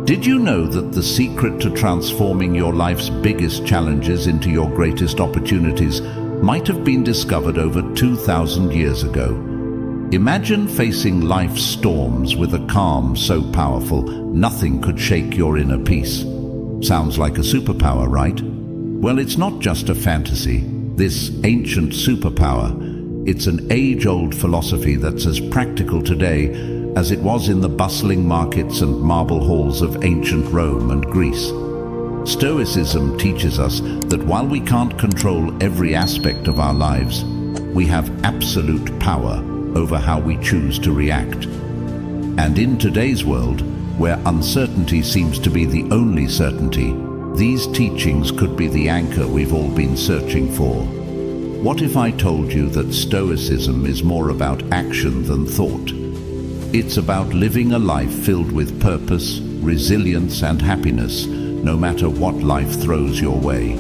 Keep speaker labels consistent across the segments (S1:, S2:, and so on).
S1: Did you know that the secret to transforming your life's biggest challenges into your greatest opportunities might have been discovered over 2,000 years ago? Imagine facing life's storms with a calm so powerful, nothing could shake your inner peace. Sounds like a superpower, right? Well, it's not just a fantasy. This ancient superpower, it's an age-old philosophy that's as practical today as it was in the bustling markets and marble halls of ancient Rome and Greece. Stoicism teaches us that while we can't control every aspect of our lives, we have absolute power over how we choose to react. And in today's world, where uncertainty seems to be the only certainty, these teachings could be the anchor we've all been searching for. What if I told you that Stoicism is more about action than thought? It's about living a life filled with purpose, resilience, and happiness, no matter what life throws your way.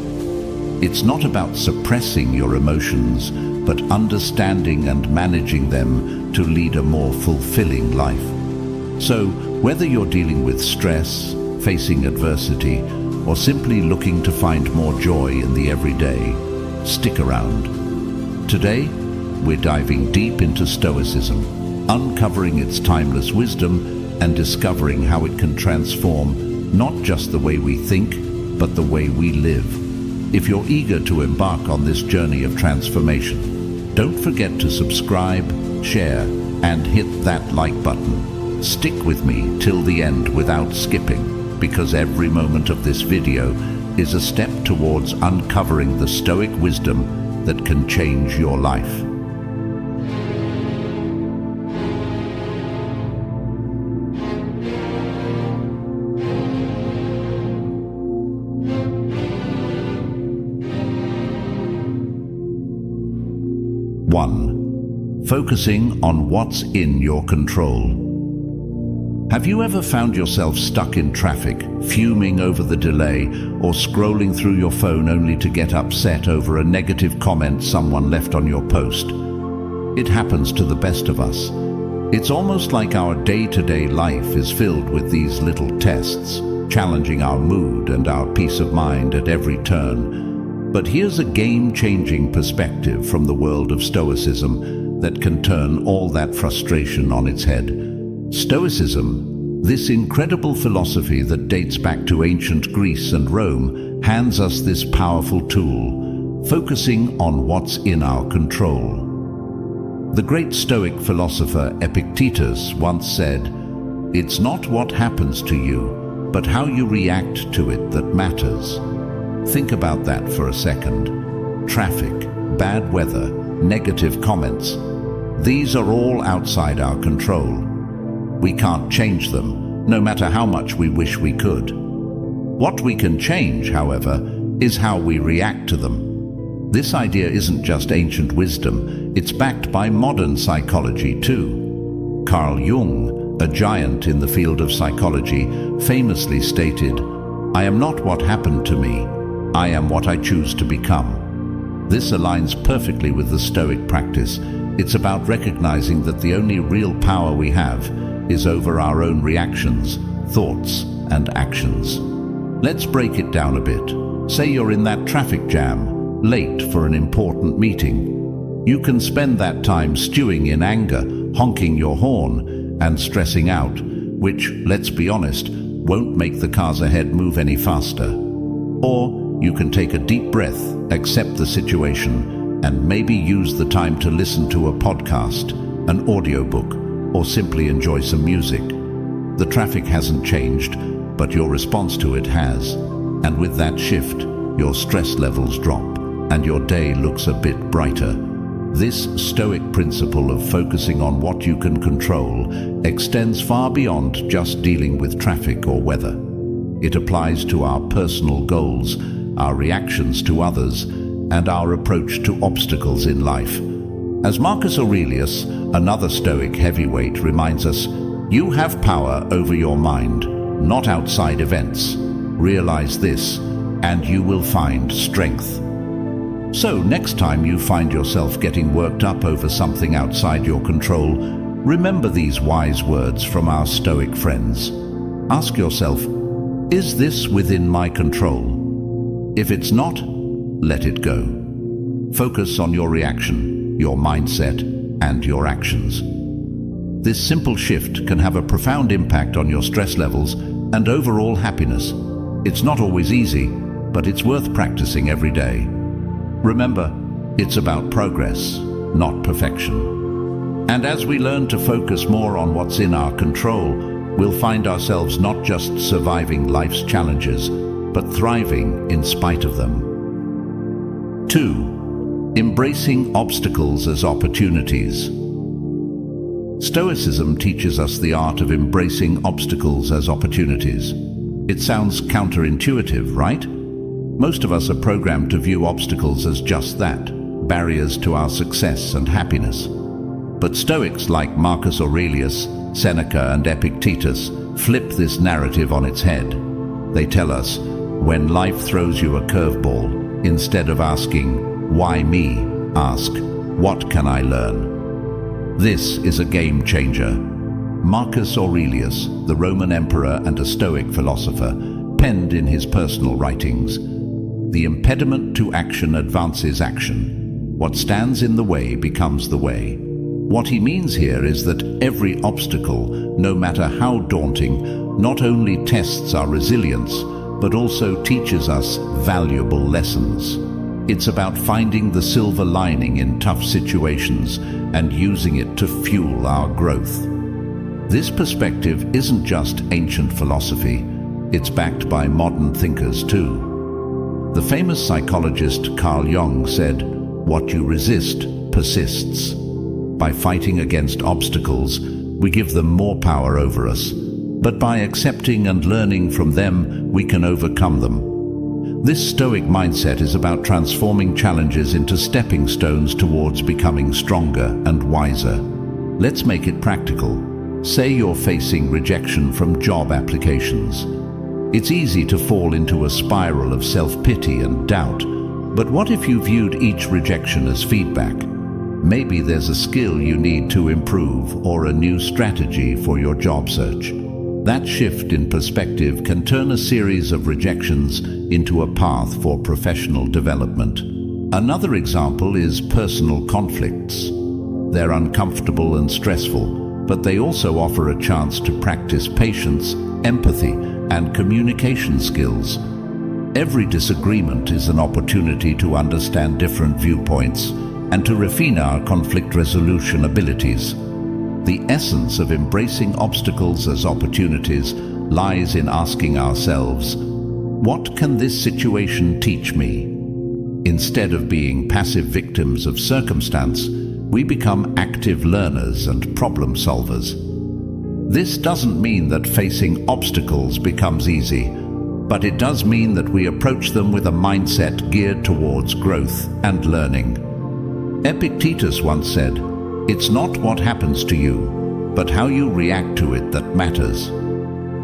S1: It's not about suppressing your emotions, but understanding and managing them to lead a more fulfilling life. So, whether you're dealing with stress, facing adversity, or simply looking to find more joy in the everyday, stick around. Today, we're diving deep into Stoicism, uncovering its timeless wisdom and discovering how it can transform not just the way we think, but the way we live. If you're eager to embark on this journey of transformation, don't forget to subscribe, share, and hit that like button. Stick with me till the end without skipping, because every moment of this video is a step towards uncovering the Stoic wisdom that can change your life. One, focusing on what's in your control. Have you ever found yourself stuck in traffic, fuming over the delay, or scrolling through your phone only to get upset over a negative comment someone left on your post? It happens to the best of us. It's almost like our day-to-day life is filled with these little tests, challenging our mood and our peace of mind at every turn. But here's a game-changing perspective from the world of Stoicism that can turn all that frustration on its head. Stoicism, this incredible philosophy that dates back to ancient Greece and Rome, hands us this powerful tool, focusing on what's in our control. The great Stoic philosopher Epictetus once said, "It's not what happens to you, but how you react to it that matters." Think about that for a second. Traffic, bad weather, negative comments, these are all outside our control. We can't change them, no matter how much we wish we could. What we can change, however, is how we react to them. This idea isn't just ancient wisdom, it's backed by modern psychology too. Carl Jung, a giant in the field of psychology, famously stated, "I am not what happened to me, I am what I choose to become." This aligns perfectly with the Stoic practice. It's about recognizing that the only real power we have is over our own reactions, thoughts, and actions. Let's break it down a bit. Say you're in that traffic jam, late for an important meeting. You can spend that time stewing in anger, honking your horn, and stressing out, which, let's be honest, won't make the cars ahead move any faster. Or you can take a deep breath, accept the situation, and maybe use the time to listen to a podcast, an audiobook, or simply enjoy some music. The traffic hasn't changed, but your response to it has. And with that shift, your stress levels drop, and your day looks a bit brighter. This Stoic principle of focusing on what you can control extends far beyond just dealing with traffic or weather. It applies to our personal goals, our reactions to others, and our approach to obstacles in life. As Marcus Aurelius, another Stoic heavyweight, reminds us, you have power over your mind, not outside events. Realize this, and you will find strength. So next time you find yourself getting worked up over something outside your control, remember these wise words from our Stoic friends. Ask yourself, is this within my control? If it's not, let it go. Focus on your reaction, your mindset, and your actions. This simple shift can have a profound impact on your stress levels and overall happiness. It's not always easy, but it's worth practicing every day. Remember, it's about progress, not perfection. And as we learn to focus more on what's in our control, we'll find ourselves not just surviving life's challenges, but thriving in spite of them. 2. Embracing obstacles as opportunities. Stoicism teaches us the art of embracing obstacles as opportunities. It sounds counterintuitive, right? Most of us are programmed to view obstacles as just that, barriers to our success and happiness. But Stoics like Marcus Aurelius, Seneca, and Epictetus flip this narrative on its head. They tell us, when life throws you a curveball, instead of asking, "Why me?" ask, "What can I learn?" This is a game changer. Marcus Aurelius, the Roman emperor and a Stoic philosopher, penned in his personal writings, "The impediment to action advances action. What stands in the way becomes the way." What he means here is that every obstacle, no matter how daunting, not only tests our resilience, but also teaches us valuable lessons. It's about finding the silver lining in tough situations and using it to fuel our growth. This perspective isn't just ancient philosophy, it's backed by modern thinkers too. The famous psychologist Carl Jung said, "What you resist persists." By fighting against obstacles, we give them more power over us. But by accepting and learning from them, we can overcome them. This Stoic mindset is about transforming challenges into stepping stones towards becoming stronger and wiser. Let's make it practical. Say you're facing rejection from job applications. It's easy to fall into a spiral of self-pity and doubt. But what if you viewed each rejection as feedback? Maybe there's a skill you need to improve or a new strategy for your job search. That shift in perspective can turn a series of rejections into a path for professional development. Another example is personal conflicts. They're uncomfortable and stressful, but they also offer a chance to practice patience, empathy, and communication skills. Every disagreement is an opportunity to understand different viewpoints and to refine our conflict resolution abilities. The essence of embracing obstacles as opportunities lies in asking ourselves, what can this situation teach me? Instead of being passive victims of circumstance, we become active learners and problem solvers. This doesn't mean that facing obstacles becomes easy, but it does mean that we approach them with a mindset geared towards growth and learning. Epictetus once said, "It's not what happens to you, but how you react to it that matters."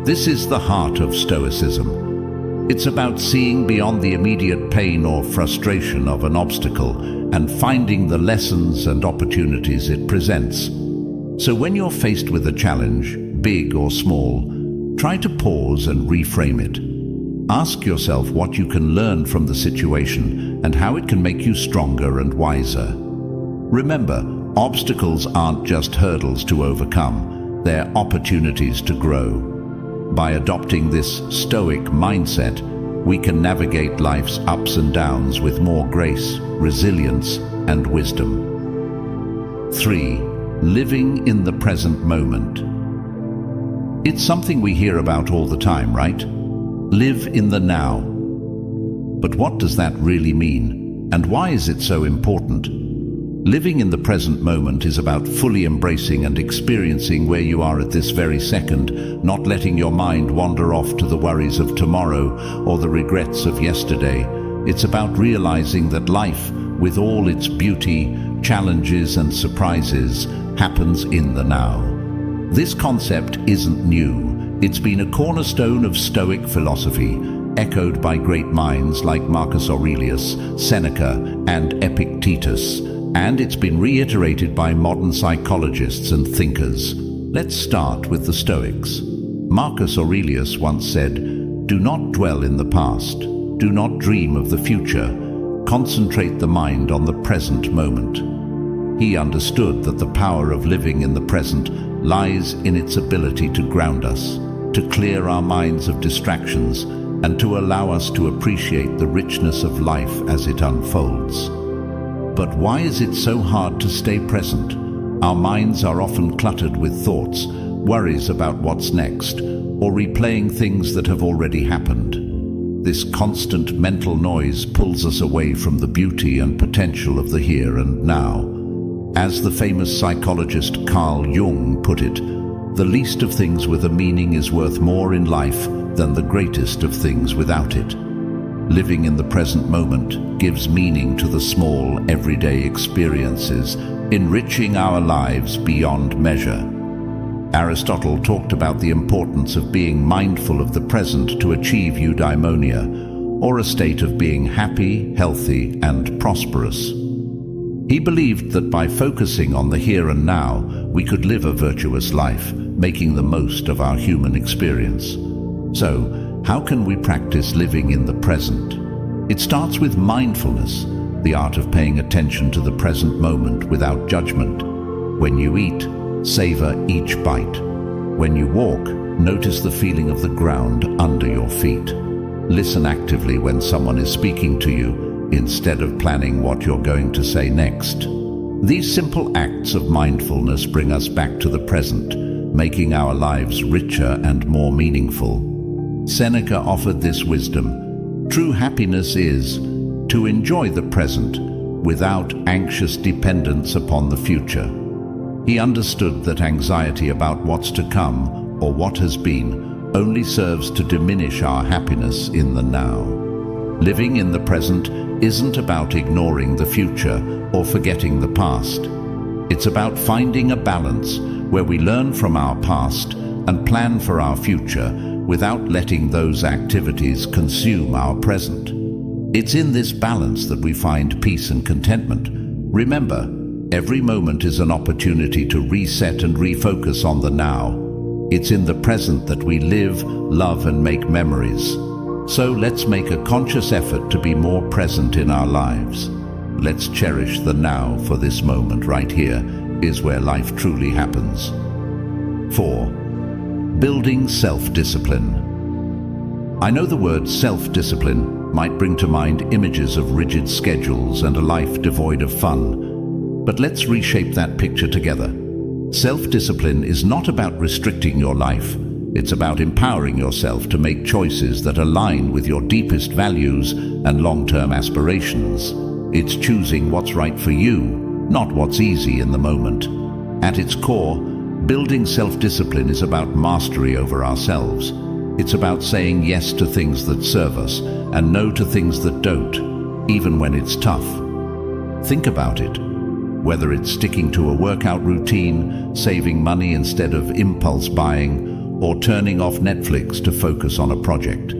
S1: This is the heart of Stoicism. It's about seeing beyond the immediate pain or frustration of an obstacle and finding the lessons and opportunities it presents. So when you're faced with a challenge, big or small, try to pause and reframe it. Ask yourself what you can learn from the situation and how it can make you stronger and wiser. Remember, obstacles aren't just hurdles to overcome, they're opportunities to grow. By adopting this Stoic mindset, we can navigate life's ups and downs with more grace, resilience, and wisdom. 3. Living in the present moment. It's something we hear about all the time, right? Live in the now. But what does that really mean? And why is it so important? Living in the present moment is about fully embracing and experiencing where you are at this very second, not letting your mind wander off to the worries of tomorrow or the regrets of yesterday. It's about realizing that life, with all its beauty, challenges and surprises, happens in the now. This concept isn't new. It's been a cornerstone of Stoic philosophy, echoed by great minds like Marcus Aurelius, Seneca, and Epictetus. And it's been reiterated by modern psychologists and thinkers. Let's start with the Stoics. Marcus Aurelius once said, "Do not dwell in the past. Do not dream of the future. Concentrate the mind on the present moment." He understood that the power of living in the present lies in its ability to ground us, to clear our minds of distractions, and to allow us to appreciate the richness of life as it unfolds. But why is it so hard to stay present? Our minds are often cluttered with thoughts, worries about what's next, or replaying things that have already happened. This constant mental noise pulls us away from the beauty and potential of the here and now. As the famous psychologist Carl Jung put it, the least of things with a meaning is worth more in life than the greatest of things without it. Living in the present moment gives meaning to the small, everyday experiences, enriching our lives beyond measure. Aristotle talked about the importance of being mindful of the present to achieve eudaimonia, or a state of being happy, healthy, and prosperous. He believed that by focusing on the here and now, we could live a virtuous life, making the most of our human experience. So, how can we practice living in the present? It starts with mindfulness, the art of paying attention to the present moment without judgment. When you eat, savor each bite. When you walk, notice the feeling of the ground under your feet. Listen actively when someone is speaking to you, instead of planning what you're going to say next. These simple acts of mindfulness bring us back to the present, making our lives richer and more meaningful. Seneca offered this wisdom: true happiness is to enjoy the present without anxious dependence upon the future. He understood that anxiety about what's to come or what has been only serves to diminish our happiness in the now. Living in the present isn't about ignoring the future or forgetting the past. It's about finding a balance where we learn from our past and plan for our future without letting those activities consume our present. It's in this balance that we find peace and contentment. Remember, every moment is an opportunity to reset and refocus on the now. It's in the present that we live, love, and make memories. So let's make a conscious effort to be more present in our lives. Let's cherish the now, for this moment right here is where life truly happens. 4. Building self-discipline. I know the word self-discipline might bring to mind images of rigid schedules and a life devoid of fun. But let's reshape that picture together. Self-discipline is not about restricting your life. It's about empowering yourself to make choices that align with your deepest values and long-term aspirations. It's choosing what's right for you, not what's easy in the moment. At its core, building self-discipline is about mastery over ourselves. It's about saying yes to things that serve us and no to things that don't, even when it's tough. Think about it. Whether it's sticking to a workout routine, saving money instead of impulse buying, or turning off Netflix to focus on a project.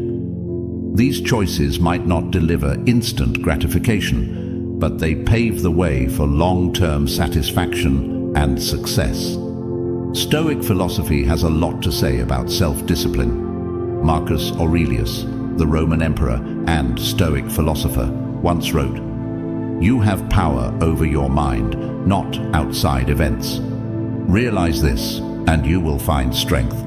S1: These choices might not deliver instant gratification, but they pave the way for long-term satisfaction and success. Stoic philosophy has a lot to say about self-discipline. Marcus Aurelius, the Roman emperor and Stoic philosopher, once wrote, "You have power over your mind, not outside events. Realize this, and you will find strength."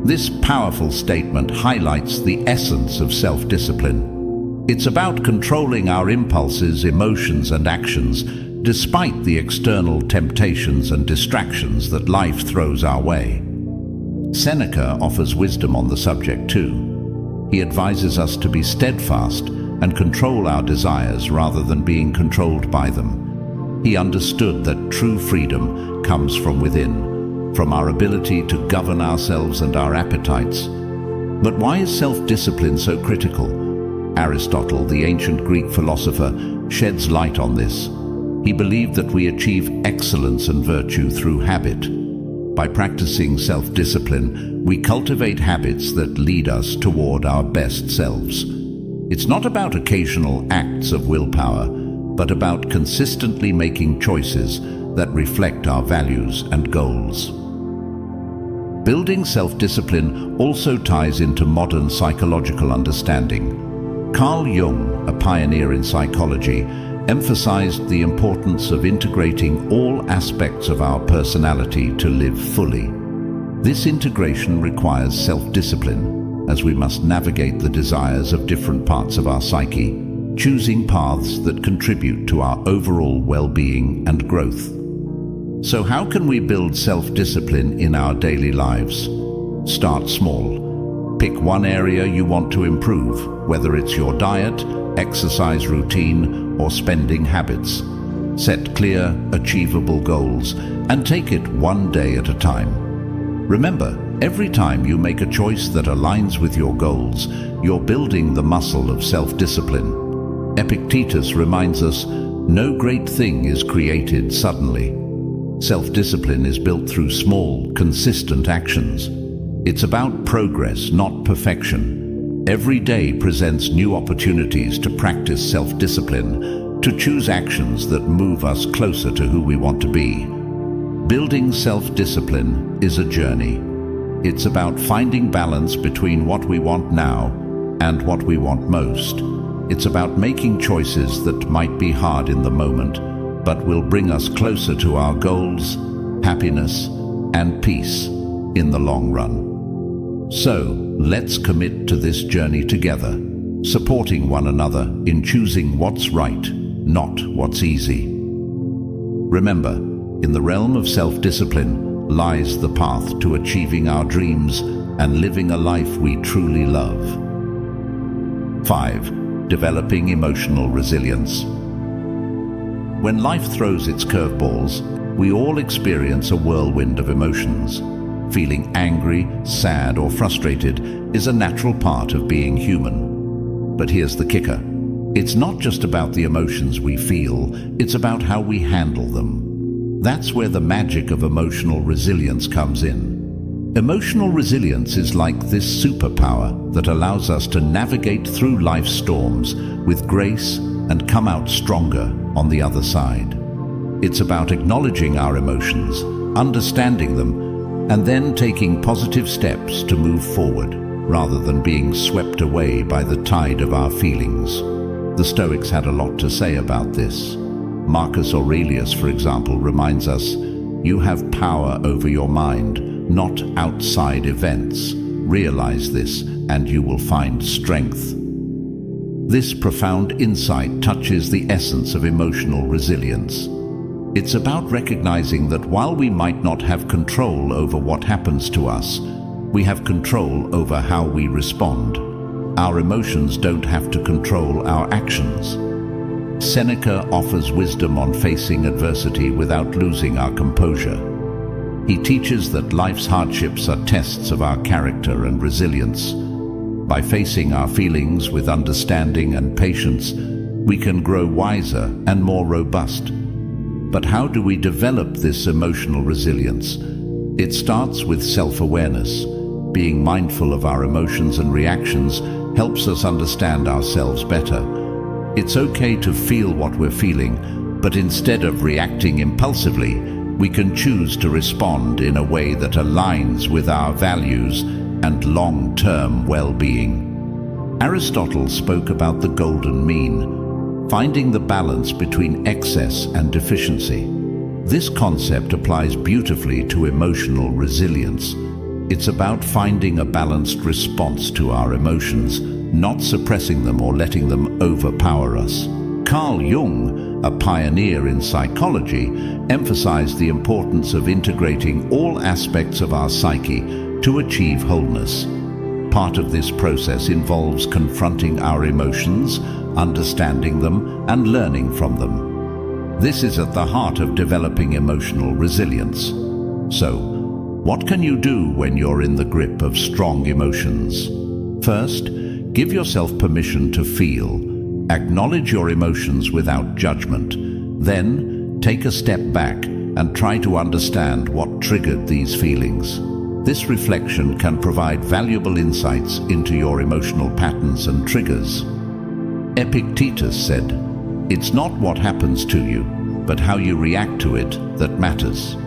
S1: This powerful statement highlights the essence of self-discipline. It's about controlling our impulses, emotions, and actions, despite the external temptations and distractions that life throws our way. Seneca offers wisdom on the subject too. He advises us to be steadfast and control our desires rather than being controlled by them. He understood that true freedom comes from within, from our ability to govern ourselves and our appetites. But why is self-discipline so critical? Aristotle, the ancient Greek philosopher, sheds light on this. He believed that we achieve excellence and virtue through habit. By practicing self-discipline, we cultivate habits that lead us toward our best selves. It's not about occasional acts of willpower, but about consistently making choices that reflect our values and goals. Building self-discipline also ties into modern psychological understanding. Carl Jung, a pioneer in psychology, emphasized the importance of integrating all aspects of our personality to live fully. This integration requires self-discipline, as we must navigate the desires of different parts of our psyche, choosing paths that contribute to our overall well-being and growth. So how can we build self-discipline in our daily lives? Start small. Pick one area you want to improve, whether it's your diet, exercise routine, or spending habits. Set clear, achievable goals and take it one day at a time. Remember, every time you make a choice that aligns with your goals, you're building the muscle of self-discipline. Epictetus reminds us, no great thing is created suddenly. Self-discipline is built through small, consistent actions. It's about progress, not perfection. Every day presents new opportunities to practice self-discipline, to choose actions that move us closer to who we want to be. Building self-discipline is a journey. It's about finding balance between what we want now and what we want most. It's about making choices that might be hard in the moment, but will bring us closer to our goals, happiness, and peace in the long run. So, let's commit to this journey together, supporting one another in choosing what's right, not what's easy. Remember, in the realm of self-discipline lies the path to achieving our dreams and living a life we truly love. 5. Developing emotional resilience. When life throws its curveballs, we all experience a whirlwind of emotions. Feeling angry, sad, or frustrated is a natural part of being human. But here's the kicker. It's not just about the emotions we feel, it's about how we handle them. That's where the magic of emotional resilience comes in. Emotional resilience is like this superpower that allows us to navigate through life's storms with grace and come out stronger on the other side. It's about acknowledging our emotions, understanding them, and then taking positive steps to move forward, rather than being swept away by the tide of our feelings. The Stoics had a lot to say about this. Marcus Aurelius, for example, reminds us, "You have power over your mind, not outside events. Realize this, and you will find strength." This profound insight touches the essence of emotional resilience. It's about recognizing that while we might not have control over what happens to us, we have control over how we respond. Our emotions don't have to control our actions. Seneca offers wisdom on facing adversity without losing our composure. He teaches that life's hardships are tests of our character and resilience. By facing our feelings with understanding and patience, we can grow wiser and more robust. But how do we develop this emotional resilience? It starts with self-awareness. Being mindful of our emotions and reactions helps us understand ourselves better. It's okay to feel what we're feeling, but instead of reacting impulsively, we can choose to respond in a way that aligns with our values and long-term well-being. Aristotle spoke about the golden mean, finding the balance between excess and deficiency. This concept applies beautifully to emotional resilience. It's about finding a balanced response to our emotions, not suppressing them or letting them overpower us. Carl Jung, a pioneer in psychology, emphasized the importance of integrating all aspects of our psyche to achieve wholeness. Part of this process involves confronting our emotions, understanding them, and learning from them. This is at the heart of developing emotional resilience. So, what can you do when you're in the grip of strong emotions? First, give yourself permission to feel. Acknowledge your emotions without judgment. Then, take a step back and try to understand what triggered these feelings. This reflection can provide valuable insights into your emotional patterns and triggers. Epictetus said, "It's not what happens to you, but how you react to it that matters."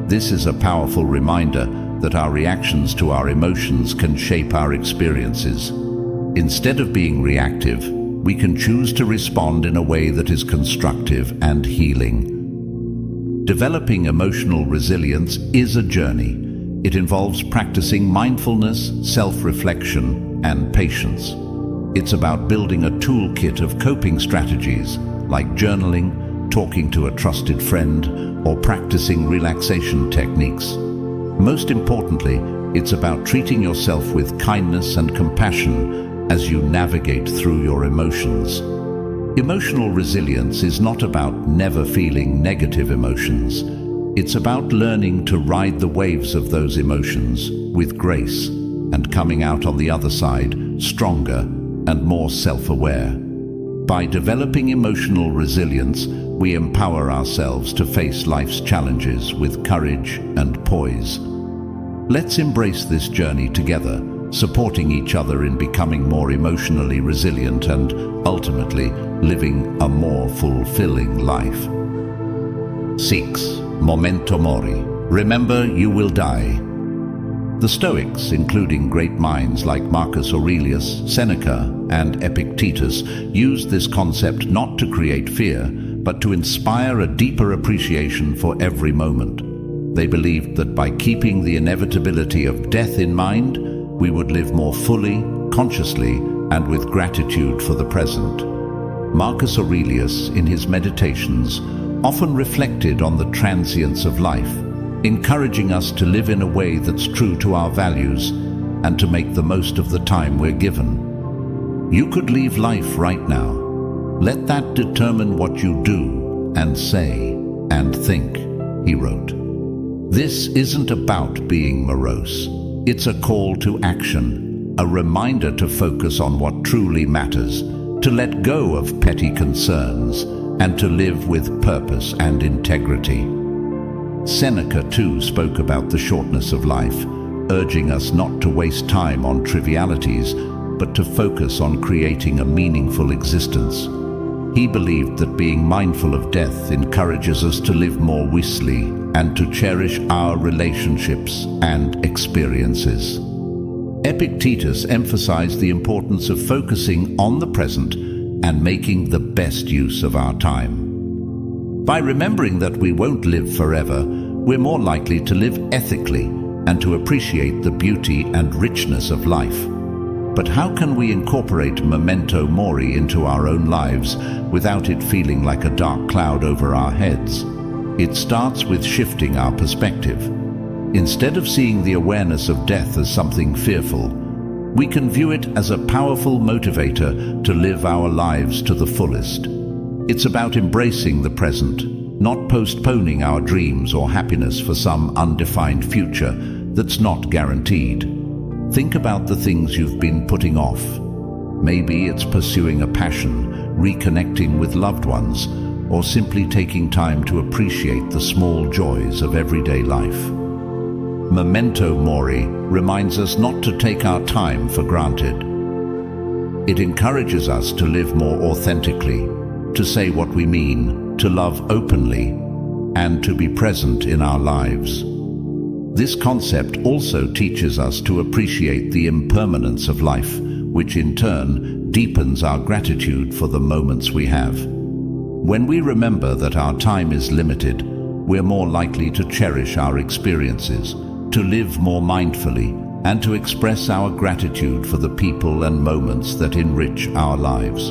S1: This is a powerful reminder that our reactions to our emotions can shape our experiences. Instead of being reactive, we can choose to respond in a way that is constructive and healing. Developing emotional resilience is a journey. It involves practicing mindfulness, self-reflection, and patience. It's about building a toolkit of coping strategies like journaling, talking to a trusted friend, or practicing relaxation techniques. Most importantly, it's about treating yourself with kindness and compassion as you navigate through your emotions. Emotional resilience is not about never feeling negative emotions. It's about learning to ride the waves of those emotions with grace and coming out on the other side stronger and more self-aware. By developing emotional resilience, we empower ourselves to face life's challenges with courage and poise. Let's embrace this journey together, supporting each other in becoming more emotionally resilient and, ultimately, living a more fulfilling life. 6. Memento mori. Remember, you will die. The Stoics, including great minds like Marcus Aurelius, Seneca, and Epictetus, used this concept not to create fear, but to inspire a deeper appreciation for every moment. They believed that by keeping the inevitability of death in mind, we would live more fully, consciously, and with gratitude for the present. Marcus Aurelius, in his meditations, often reflected on the transience of life, encouraging us to live in a way that's true to our values and to make the most of the time we're given. You could leave life right now. Let that determine what you do and say and think, he wrote. This isn't about being morose. It's a call to action, a reminder to focus on what truly matters, to let go of petty concerns, and to live with purpose and integrity. Seneca, too, spoke about the shortness of life, urging us not to waste time on trivialities, but to focus on creating a meaningful existence. He believed that being mindful of death encourages us to live more wisely and to cherish our relationships and experiences. Epictetus emphasized the importance of focusing on the present and making the best use of our time. By remembering that we won't live forever, we're more likely to live ethically and to appreciate the beauty and richness of life. But how can we incorporate memento mori into our own lives without it feeling like a dark cloud over our heads? It starts with shifting our perspective. Instead of seeing the awareness of death as something fearful, we can view it as a powerful motivator to live our lives to the fullest. It's about embracing the present, not postponing our dreams or happiness for some undefined future that's not guaranteed. Think about the things you've been putting off. Maybe it's pursuing a passion, reconnecting with loved ones, or simply taking time to appreciate the small joys of everyday life. Memento mori reminds us not to take our time for granted. It encourages us to live more authentically, to say what we mean, to love openly, and to be present in our lives. This concept also teaches us to appreciate the impermanence of life, which in turn deepens our gratitude for the moments we have. When we remember that our time is limited, we're more likely to cherish our experiences, to live more mindfully, and to express our gratitude for the people and moments that enrich our lives.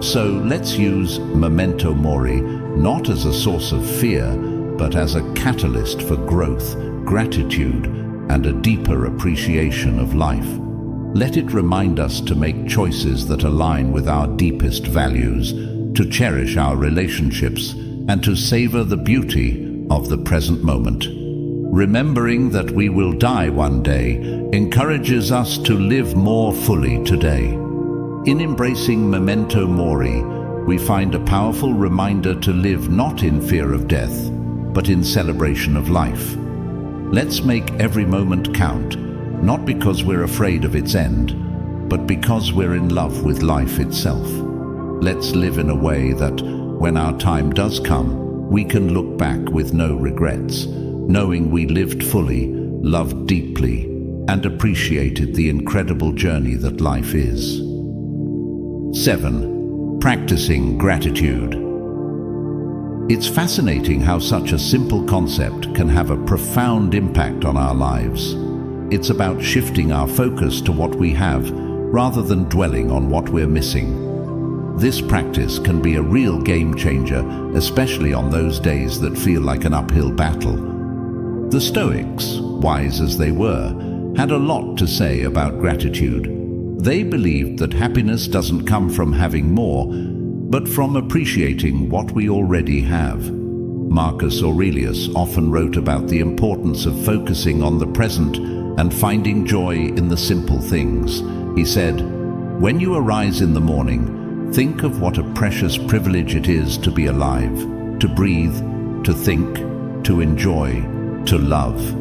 S1: So let's use memento mori not as a source of fear, but as a catalyst for growth, gratitude, and a deeper appreciation of life. Let it remind us to make choices that align with our deepest values, to cherish our relationships, and to savor the beauty of the present moment. Remembering that we will die one day encourages us to live more fully today. In embracing memento mori, we find a powerful reminder to live not in fear of death, but in celebration of life. Let's make every moment count, not because we're afraid of its end, but because we're in love with life itself. Let's live in a way that, when our time does come, we can look back with no regrets, knowing we lived fully, loved deeply, and appreciated the incredible journey that life is. 7. Practicing gratitude. It's fascinating how such a simple concept can have a profound impact on our lives. It's about shifting our focus to what we have, rather than dwelling on what we're missing. This practice can be a real game changer, especially on those days that feel like an uphill battle. The Stoics, wise as they were, had a lot to say about gratitude. They believed that happiness doesn't come from having more, but from appreciating what we already have. Marcus Aurelius often wrote about the importance of focusing on the present and finding joy in the simple things. He said, "When you arise in the morning, think of what a precious privilege it is to be alive, to breathe, to think, to enjoy, to love."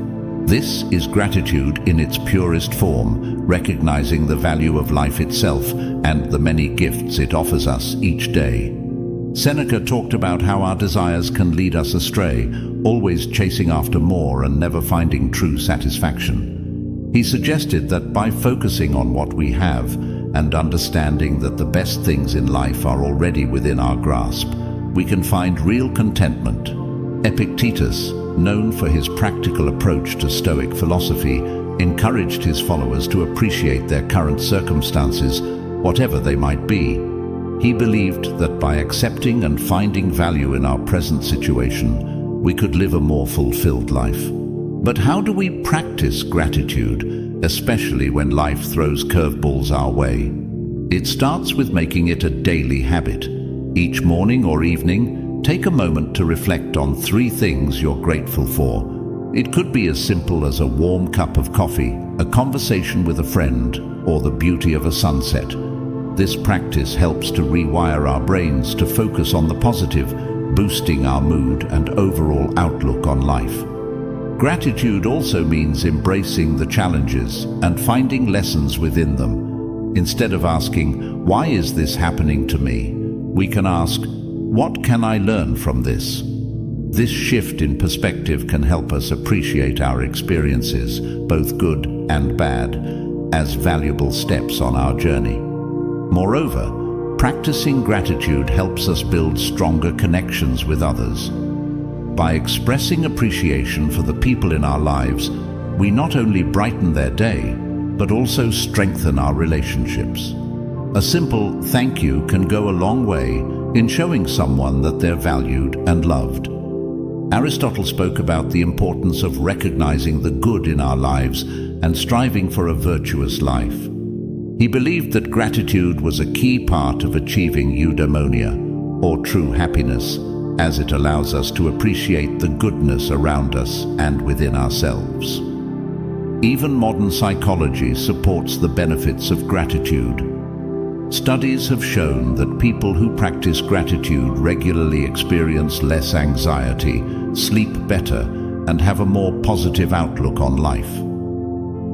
S1: This is gratitude in its purest form, recognizing the value of life itself and the many gifts it offers us each day. Seneca talked about how our desires can lead us astray, always chasing after more and never finding true satisfaction. He suggested that by focusing on what we have and understanding that the best things in life are already within our grasp, we can find real contentment. Epictetus, known for his practical approach to Stoic philosophy, encouraged his followers to appreciate their current circumstances, whatever they might be. He believed that by accepting and finding value in our present situation, we could live a more fulfilled life. But how do we practice gratitude, especially when life throws curveballs our way? It starts with making it a daily habit. Each morning or evening, take a moment to reflect on 3 things you're grateful for. It could be as simple as a warm cup of coffee, a conversation with a friend, or the beauty of a sunset. This practice helps to rewire our brains to focus on the positive, boosting our mood and overall outlook on life. Gratitude also means embracing the challenges and finding lessons within them. Instead of asking, "Why is this happening to me?" we can ask, "What can I learn from this?" This shift in perspective can help us appreciate our experiences, both good and bad, as valuable steps on our journey. Moreover, practicing gratitude helps us build stronger connections with others. By expressing appreciation for the people in our lives, we not only brighten their day, but also strengthen our relationships. A simple thank you can go a long way in showing someone that they're valued and loved. Aristotle spoke about the importance of recognizing the good in our lives and striving for a virtuous life. He believed that gratitude was a key part of achieving eudaimonia, or true happiness, as it allows us to appreciate the goodness around us and within ourselves. Even modern psychology supports the benefits of gratitude. Studies have shown that people who practice gratitude regularly experience less anxiety, sleep better, and have a more positive outlook on life.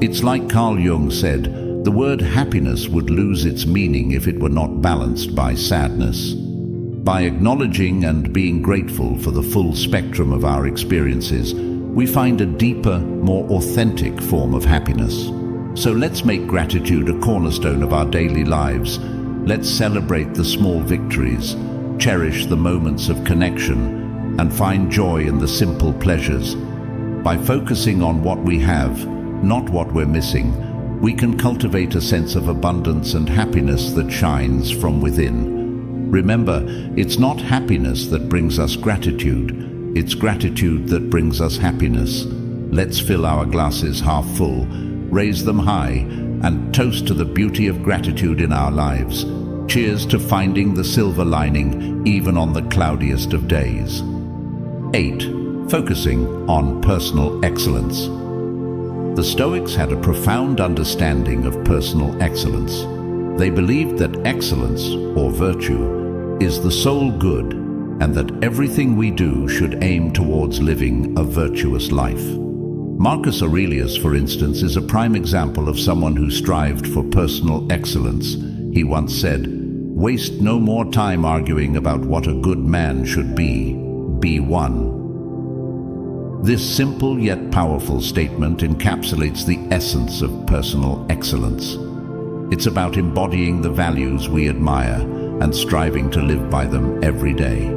S1: It's like Carl Jung said, the word happiness would lose its meaning if it were not balanced by sadness. By acknowledging and being grateful for the full spectrum of our experiences, we find a deeper, more authentic form of happiness. So let's make gratitude a cornerstone of our daily lives. Let's celebrate the small victories, cherish the moments of connection, and find joy in the simple pleasures. By focusing on what we have, not what we're missing, we can cultivate a sense of abundance and happiness that shines from within. Remember, it's not happiness that brings us gratitude, it's gratitude that brings us happiness. Let's fill our glasses half full, raise them high, and toast to the beauty of gratitude in our lives. Cheers to finding the silver lining even on the cloudiest of days. 8. Focusing on personal excellence. The Stoics had a profound understanding of personal excellence. They believed that excellence, or virtue, is the sole good, and that everything we do should aim towards living a virtuous life. Marcus Aurelius, for instance, is a prime example of someone who strived for personal excellence. He once said, "Waste no more time arguing about what a good man should be. Be one." This simple yet powerful statement encapsulates the essence of personal excellence. It's about embodying the values we admire and striving to live by them every day.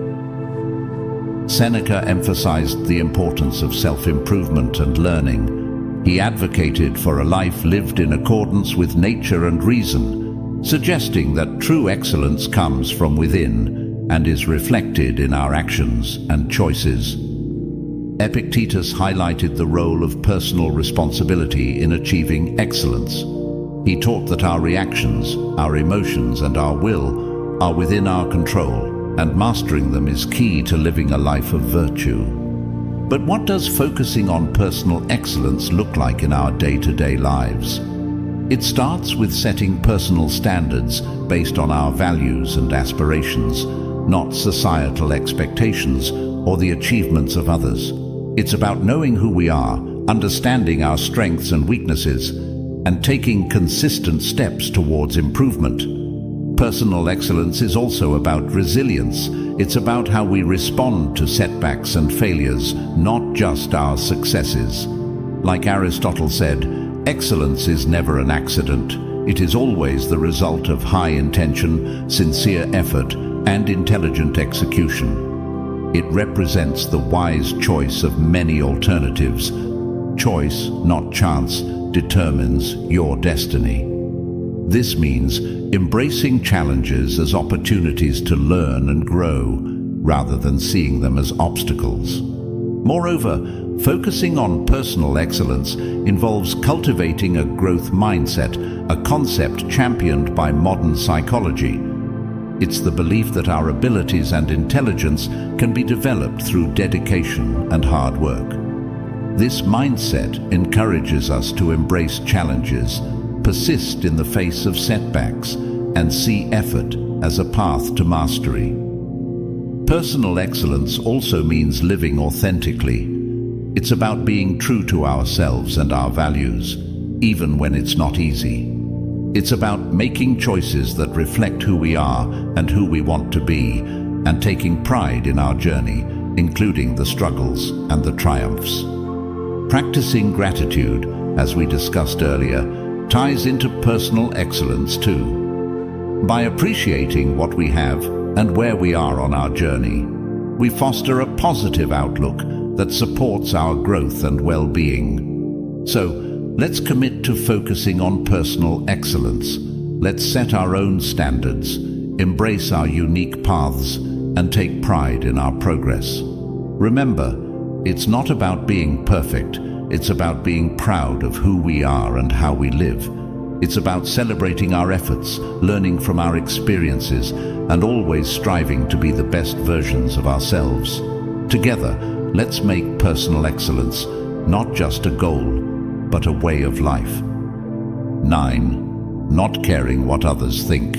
S1: Seneca emphasized the importance of self-improvement and learning. He advocated for a life lived in accordance with nature and reason, suggesting that true excellence comes from within and is reflected in our actions and choices. Epictetus highlighted the role of personal responsibility in achieving excellence. He taught that our reactions, our emotions, and our will are within our control, and mastering them is key to living a life of virtue. But what does focusing on personal excellence look like in our day-to-day lives? It starts with setting personal standards based on our values and aspirations, not societal expectations or the achievements of others. It's about knowing who we are, understanding our strengths and weaknesses, and taking consistent steps towards improvement. Personal excellence is also about resilience. It's about how we respond to setbacks and failures, not just our successes. Like Aristotle said, excellence is never an accident. It is always the result of high intention, sincere effort, and intelligent execution. It represents the wise choice of many alternatives. Choice, not chance, determines your destiny. This means embracing challenges as opportunities to learn and grow, rather than seeing them as obstacles. Moreover, focusing on personal excellence involves cultivating a growth mindset, a concept championed by modern psychology. It's the belief that our abilities and intelligence can be developed through dedication and hard work. This mindset encourages us to embrace challenges, persist in the face of setbacks, and see effort as a path to mastery. Personal excellence also means living authentically. It's about being true to ourselves and our values, even when it's not easy. It's about making choices that reflect who we are and who we want to be, and taking pride in our journey, including the struggles and the triumphs. Practicing gratitude, as we discussed earlier, ties into personal excellence too. By appreciating what we have and where we are on our journey, we foster a positive outlook that supports our growth and well-being. So, let's commit to focusing on personal excellence. Let's set our own standards, embrace our unique paths, and take pride in our progress. Remember, it's not about being perfect. It's about being proud of who we are and how we live. It's about celebrating our efforts, learning from our experiences, and always striving to be the best versions of ourselves. Together, let's make personal excellence not just a goal, but a way of life. 9. Not caring what others think.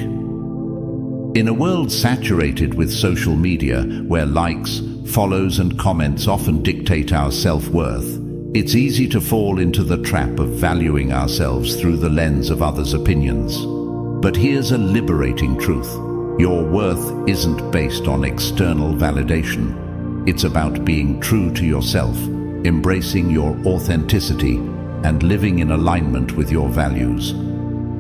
S1: In a world saturated with social media, where likes, follows, and comments often dictate our self-worth, it's easy to fall into the trap of valuing ourselves through the lens of others' opinions. But here's a liberating truth. Your worth isn't based on external validation. It's about being true to yourself, embracing your authenticity, and living in alignment with your values.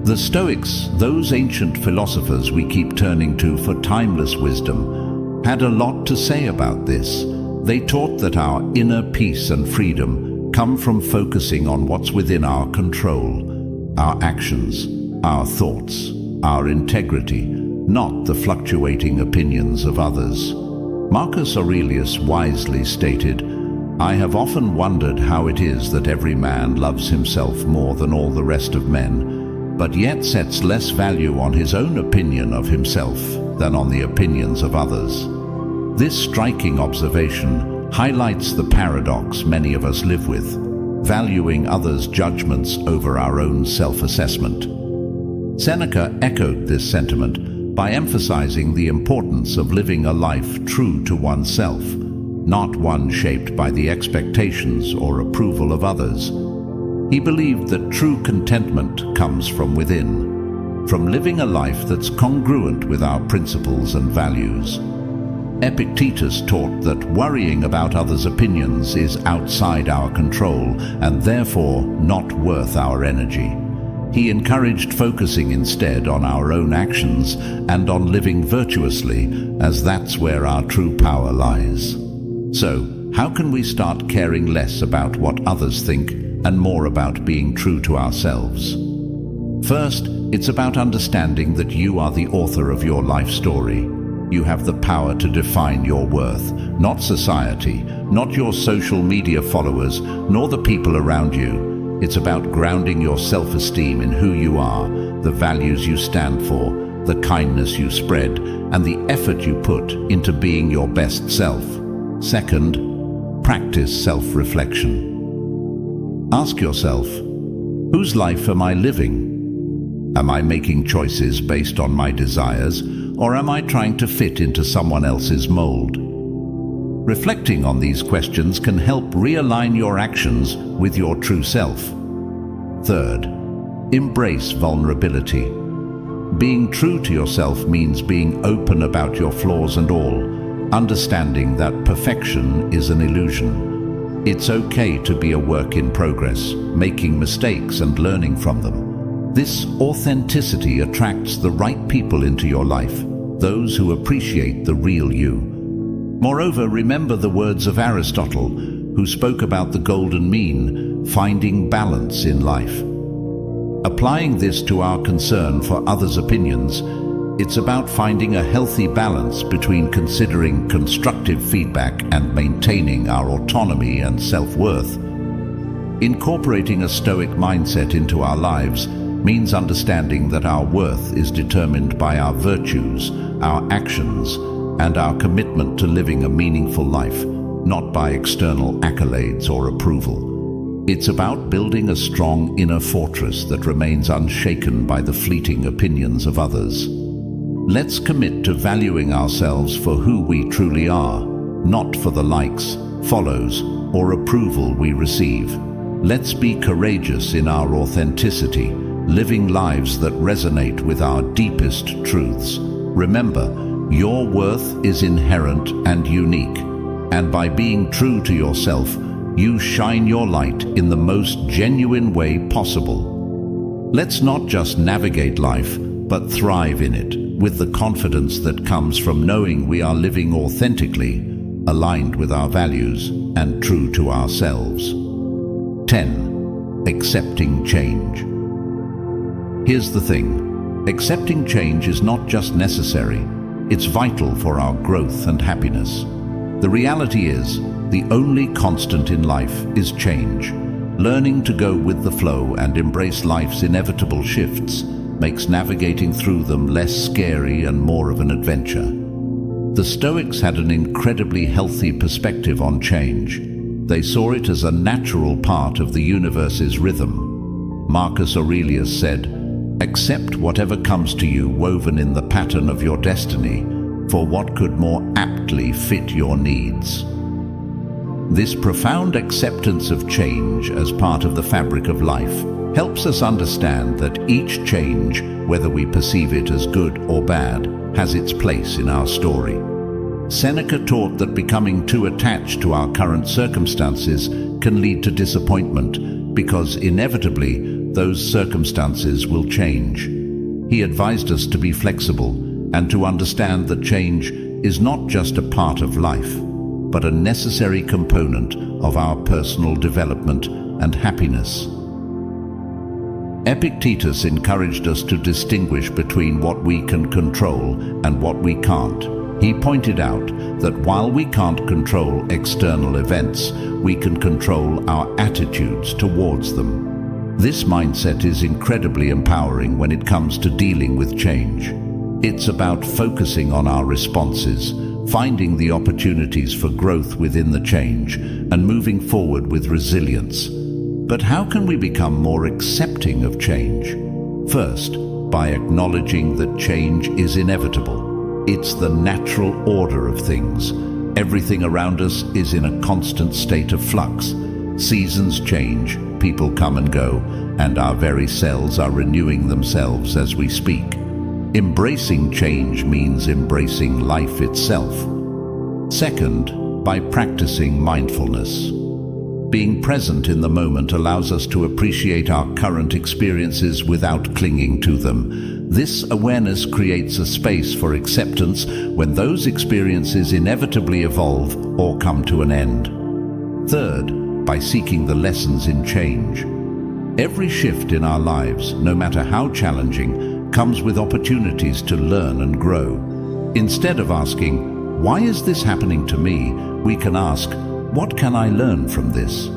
S1: The Stoics, those ancient philosophers we keep turning to for timeless wisdom, had a lot to say about this. They taught that our inner peace and freedom come from focusing on what's within our control, our actions, our thoughts, our integrity, not the fluctuating opinions of others. Marcus Aurelius wisely stated, "I have often wondered how it is that every man loves himself more than all the rest of men, but yet sets less value on his own opinion of himself than on the opinions of others." This striking observation highlights the paradox many of us live with, valuing others' judgments over our own self-assessment. Seneca echoed this sentiment by emphasizing the importance of living a life true to oneself, not one shaped by the expectations or approval of others. He believed that true contentment comes from within, from living a life that's congruent with our principles and values. Epictetus taught that worrying about others' opinions is outside our control and therefore not worth our energy. He encouraged focusing instead on our own actions and on living virtuously, as that's where our true power lies. So, how can we start caring less about what others think and more about being true to ourselves? First, it's about understanding that you are the author of your life story. You have the power to define your worth, not society, not your social media followers, nor the people around you. It's about grounding your self-esteem in who you are, the values you stand for, the kindness you spread, and the effort you put into being your best self. Second, practice self-reflection. Ask yourself, whose life am I living? Am I making choices based on my desires, or am I trying to fit into someone else's mold? Reflecting on these questions can help realign your actions with your true self. Third, embrace vulnerability. Being true to yourself means being open about your flaws and all, understanding that perfection is an illusion. It's okay to be a work in progress, making mistakes and learning from them. This authenticity attracts the right people into your life, those who appreciate the real you. Moreover, remember the words of Aristotle, who spoke about the golden mean, finding balance in life. Applying this to our concern for others' opinions, it's about finding a healthy balance between considering constructive feedback and maintaining our autonomy and self-worth. Incorporating a Stoic mindset into our lives means understanding that our worth is determined by our virtues, our actions, and our commitment to living a meaningful life, not by external accolades or approval. It's about building a strong inner fortress that remains unshaken by the fleeting opinions of others. Let's commit to valuing ourselves for who we truly are, not for the likes, follows, or approval we receive. Let's be courageous in our authenticity, living lives that resonate with our deepest truths. Remember, your worth is inherent and unique, and by being true to yourself, you shine your light in the most genuine way possible. Let's not just navigate life, but thrive in it, with the confidence that comes from knowing we are living authentically, aligned with our values, and true to ourselves. 10. Accepting change. Here's the thing. Accepting change is not just necessary, it's vital for our growth and happiness. The reality is, the only constant in life is change. Learning to go with the flow and embrace life's inevitable shifts makes navigating through them less scary and more of an adventure. The Stoics had an incredibly healthy perspective on change. They saw it as a natural part of the universe's rhythm. Marcus Aurelius said, "Accept whatever comes to you woven in the pattern of your destiny, for what could more aptly fit your needs?" This profound acceptance of change as part of the fabric of life helps us understand that each change, whether we perceive it as good or bad, has its place in our story. Seneca taught that becoming too attached to our current circumstances can lead to disappointment, because inevitably those circumstances will change. He advised us to be flexible and to understand that change is not just a part of life, but a necessary component of our personal development and happiness. Epictetus encouraged us to distinguish between what we can control and what we can't. He pointed out that while we can't control external events, we can control our attitudes towards them. This mindset is incredibly empowering when it comes to dealing with change. It's about focusing on our responses, finding the opportunities for growth within the change, and moving forward with resilience. But how can we become more accepting of change? First, by acknowledging that change is inevitable. It's the natural order of things. Everything around us is in a constant state of flux. Seasons change, people come and go, and our very selves are renewing themselves as we speak. Embracing change means embracing life itself. Second, by practicing mindfulness. Being present in the moment allows us to appreciate our current experiences without clinging to them. This awareness creates a space for acceptance when those experiences inevitably evolve or come to an end. Third, by seeking the lessons in change. Every shift in our lives, no matter how challenging, comes with opportunities to learn and grow. Instead of asking, "Why is this happening to me?" we can ask, "What can I learn from this?"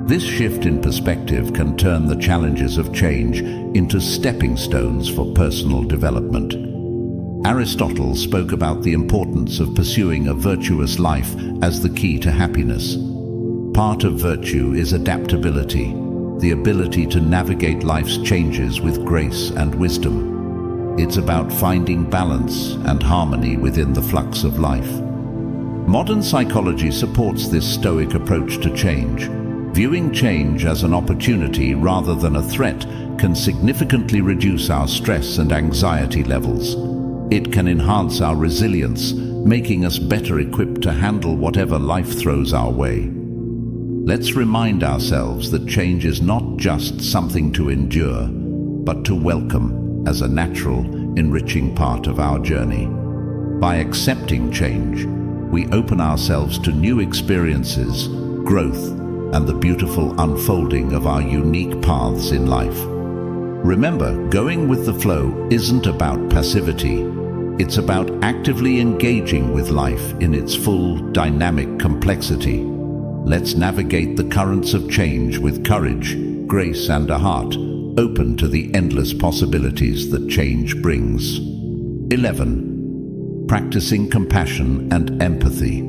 S1: This shift in perspective can turn the challenges of change into stepping stones for personal development. Aristotle spoke about the importance of pursuing a virtuous life as the key to happiness. Part of virtue is adaptability, the ability to navigate life's changes with grace and wisdom. It's about finding balance and harmony within the flux of life. Modern psychology supports this Stoic approach to change. Viewing change as an opportunity rather than a threat can significantly reduce our stress and anxiety levels. It can enhance our resilience, making us better equipped to handle whatever life throws our way. Let's remind ourselves that change is not just something to endure, but to welcome as a natural, enriching part of our journey. By accepting change, we open ourselves to new experiences, growth, and the beautiful unfolding of our unique paths in life. Remember, going with the flow isn't about passivity. It's about actively engaging with life in its full, dynamic complexity. Let's navigate the currents of change with courage, grace, and a heart open to the endless possibilities that change brings. 11. Practicing compassion and empathy.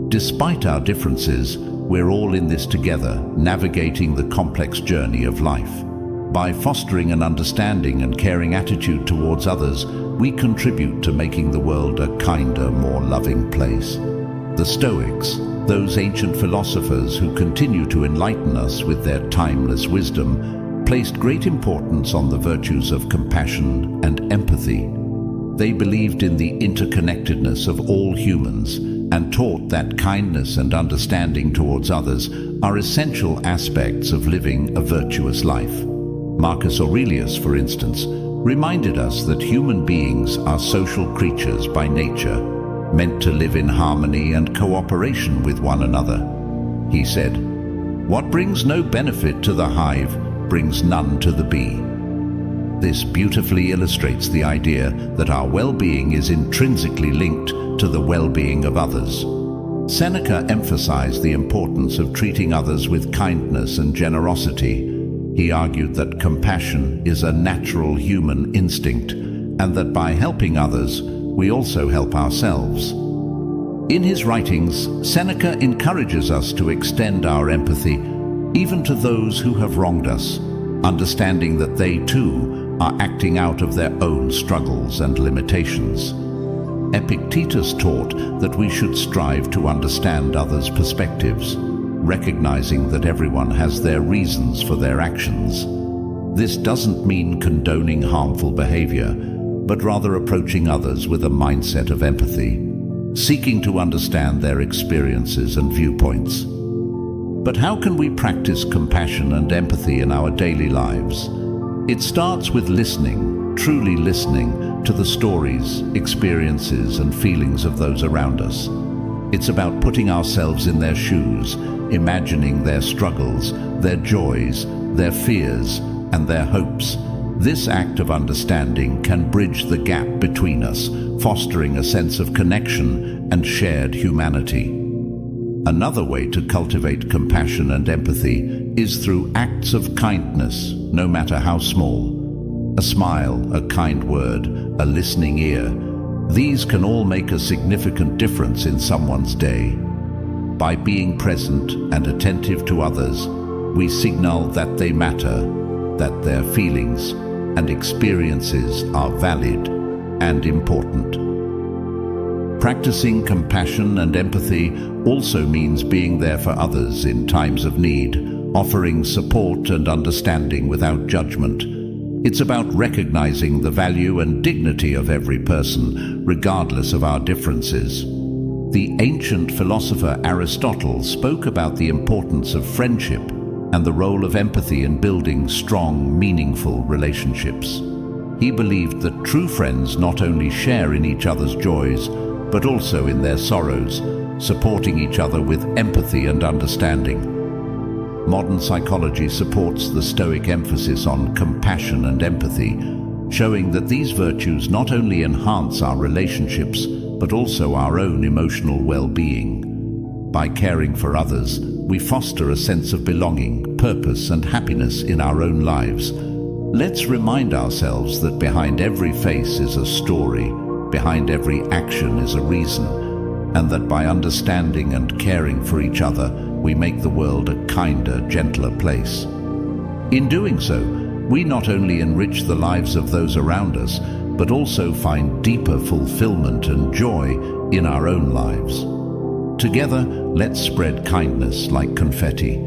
S1: Despite our differences, we're all in this together, navigating the complex journey of life. By fostering an understanding and caring attitude towards others, we contribute to making the world a kinder, more loving place. The Stoics, those ancient philosophers who continue to enlighten us with their timeless wisdom, placed great importance on the virtues of compassion and empathy. They believed in the interconnectedness of all humans and taught that kindness and understanding towards others are essential aspects of living a virtuous life. Marcus Aurelius, for instance, reminded us that human beings are social creatures by nature, meant to live in harmony and cooperation with one another. He said, "What brings no benefit to the hive brings none to the bee." This beautifully illustrates the idea that our well-being is intrinsically linked to the well-being of others. Seneca emphasized the importance of treating others with kindness and generosity. He argued that compassion is a natural human instinct, and that by helping others, we also help ourselves. In his writings, Seneca encourages us to extend our empathy even to those who have wronged us, understanding that they too are acting out of their own struggles and limitations. Epictetus taught that we should strive to understand others' perspectives, recognizing that everyone has their reasons for their actions. This doesn't mean condoning harmful behavior, but rather approaching others with a mindset of empathy, seeking to understand their experiences and viewpoints. But how can we practice compassion and empathy in our daily lives? It starts with listening, truly listening to the stories, experiences, and feelings of those around us. It's about putting ourselves in their shoes, imagining their struggles, their joys, their fears, and their hopes. This act of understanding can bridge the gap between us, fostering a sense of connection and shared humanity. Another way to cultivate compassion and empathy is through acts of kindness, no matter how small. A smile, a kind word, a listening ear. These can all make a significant difference in someone's day. By being present and attentive to others, we signal that they matter, that their feelings and experiences are valid and important. Practicing compassion and empathy also means being there for others in times of need, offering support and understanding without judgment. It's about recognizing the value and dignity of every person, regardless of our differences. The ancient philosopher Aristotle spoke about the importance of friendship and the role of empathy in building strong, meaningful relationships. He believed that true friends not only share in each other's joys, but also in their sorrows, supporting each other with empathy and understanding. Modern psychology supports the Stoic emphasis on compassion and empathy, showing that these virtues not only enhance our relationships, but also our own emotional well-being. By caring for others, we foster a sense of belonging, purpose, and happiness in our own lives. Let's remind ourselves that behind every face is a story, behind every action is a reason, and that by understanding and caring for each other, we make the world a kinder, gentler place. In doing so, we not only enrich the lives of those around us, but also find deeper fulfillment and joy in our own lives. Together, let's spread kindness like confetti,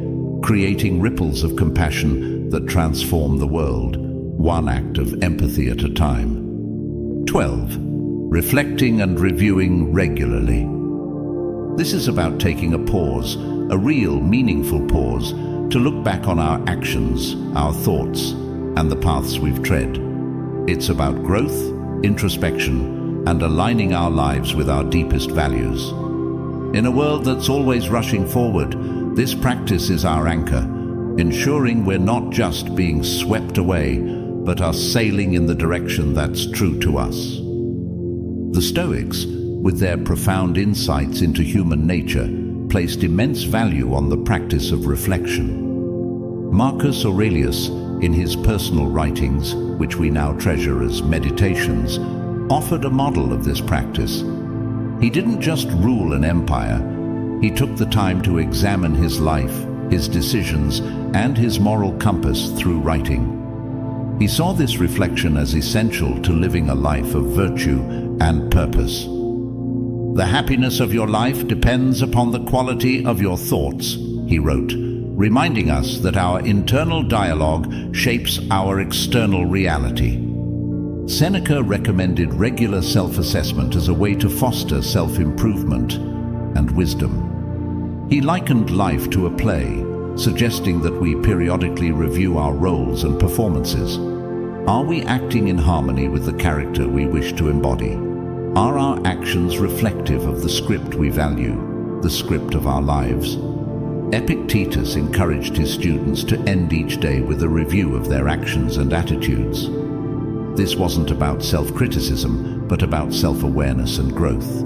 S1: creating ripples of compassion that transform the world, one act of empathy at a time. 12. Reflecting and reviewing regularly. This is about taking a pause, a real, meaningful pause, to look back on our actions, our thoughts, and the paths we've tread. It's about growth, introspection, and aligning our lives with our deepest values. In a world that's always rushing forward, this practice is our anchor, ensuring we're not just being swept away, but are sailing in the direction that's true to us. The Stoics, with their profound insights into human nature, placed immense value on the practice of reflection. Marcus Aurelius, in his personal writings, which we now treasure as meditations, offered a model of this practice. He didn't just rule an empire, he took the time to examine his life, his decisions, and his moral compass through writing. He saw this reflection as essential to living a life of virtue and purpose. The happiness of your life depends upon the quality of your thoughts, he wrote, reminding us that our internal dialogue shapes our external reality. Seneca recommended regular self-assessment as a way to foster self-improvement and wisdom. He likened life to a play, suggesting that we periodically review our roles and performances. Are we acting in harmony with the character we wish to embody? Are our actions reflective of the script we value, the script of our lives? Epictetus encouraged his students to end each day with a review of their actions and attitudes. This wasn't about self-criticism, but about self-awareness and growth.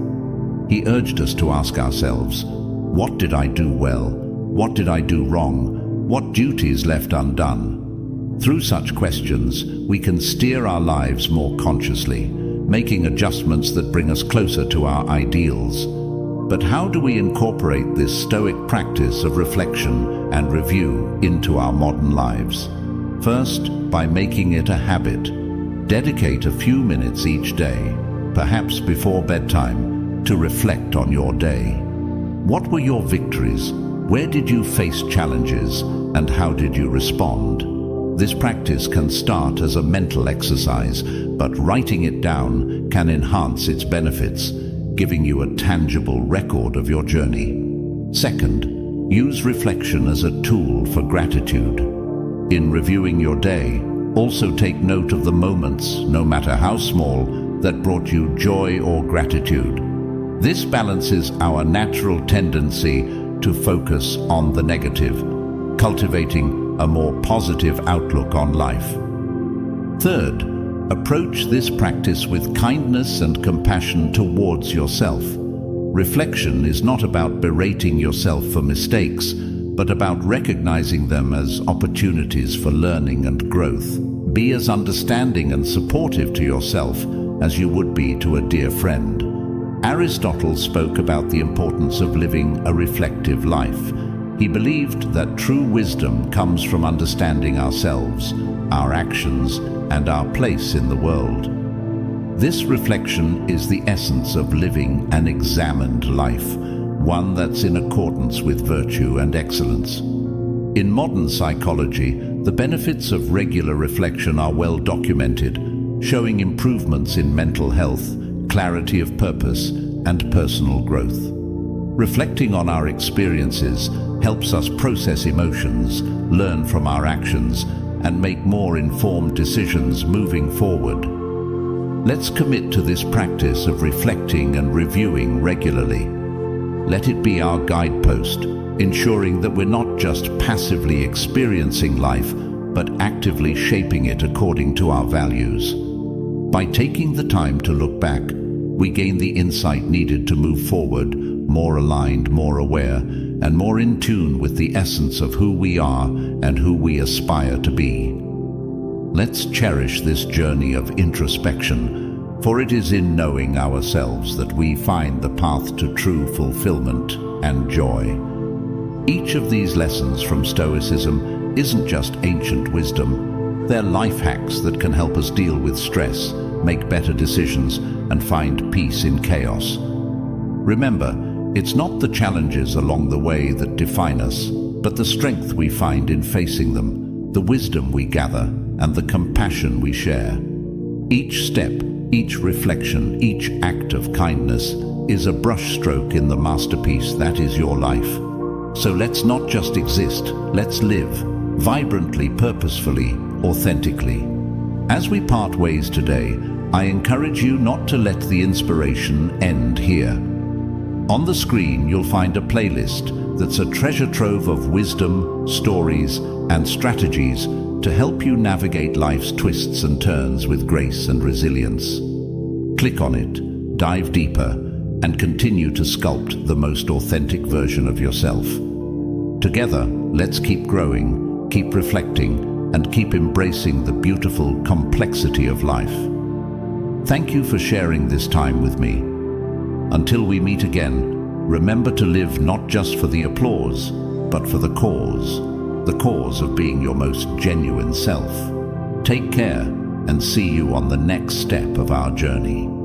S1: He urged us to ask ourselves, what did I do well? What did I do wrong? What duties left undone? Through such questions, we can steer our lives more consciously, making adjustments that bring us closer to our ideals. But how do we incorporate this Stoic practice of reflection and review into our modern lives? First, by making it a habit. Dedicate a few minutes each day, perhaps before bedtime, to reflect on your day. What were your victories? Where did you face challenges, and how did you respond? This practice can start as a mental exercise, but writing it down can enhance its benefits, giving you a tangible record of your journey. Second, use reflection as a tool for gratitude. In reviewing your day, also take note of the moments, no matter how small, that brought you joy or gratitude. This balances our natural tendency to focus on the negative, cultivating a more positive outlook on life. Third, approach this practice with kindness and compassion towards yourself. Reflection is not about berating yourself for mistakes, but about recognizing them as opportunities for learning and growth. Be as understanding and supportive to yourself as you would be to a dear friend. Aristotle spoke about the importance of living a reflective life. He believed that true wisdom comes from understanding ourselves, our actions, and our place in the world. This reflection is the essence of living an examined life, one that's in accordance with virtue and excellence. In modern psychology, the benefits of regular reflection are well documented, showing improvements in mental health, clarity of purpose, and personal growth. Reflecting on our experiences helps us process emotions, learn from our actions, and make more informed decisions moving forward. Let's commit to this practice of reflecting and reviewing regularly. Let it be our guidepost, ensuring that we're not just passively experiencing life, but actively shaping it according to our values. By taking the time to look back, we gain the insight needed to move forward, more aligned, more aware, and more in tune with the essence of who we are and who we aspire to be. Let's cherish this journey of introspection, for it is in knowing ourselves that we find the path to true fulfillment and joy. Each of these lessons from Stoicism isn't just ancient wisdom. They're life hacks that can help us deal with stress, make better decisions, and find peace in chaos. Remember, it's not the challenges along the way that define us, but the strength we find in facing them, the wisdom we gather, and the compassion we share. Each step, each reflection, each act of kindness is a brushstroke in the masterpiece that is your life. So let's not just exist, let's live, vibrantly, purposefully, authentically. As we part ways today, I encourage you not to let the inspiration end here. On the screen, you'll find a playlist that's a treasure trove of wisdom, stories, and strategies to help you navigate life's twists and turns with grace and resilience. Click on it, dive deeper, and continue to sculpt the most authentic version of yourself. Together, let's keep growing, keep reflecting, and keep embracing the beautiful complexity of life. Thank you for sharing this time with me. Until we meet again, remember to live not just for the applause, but for the cause of being your most genuine self. Take care, and see you on the next step of our journey.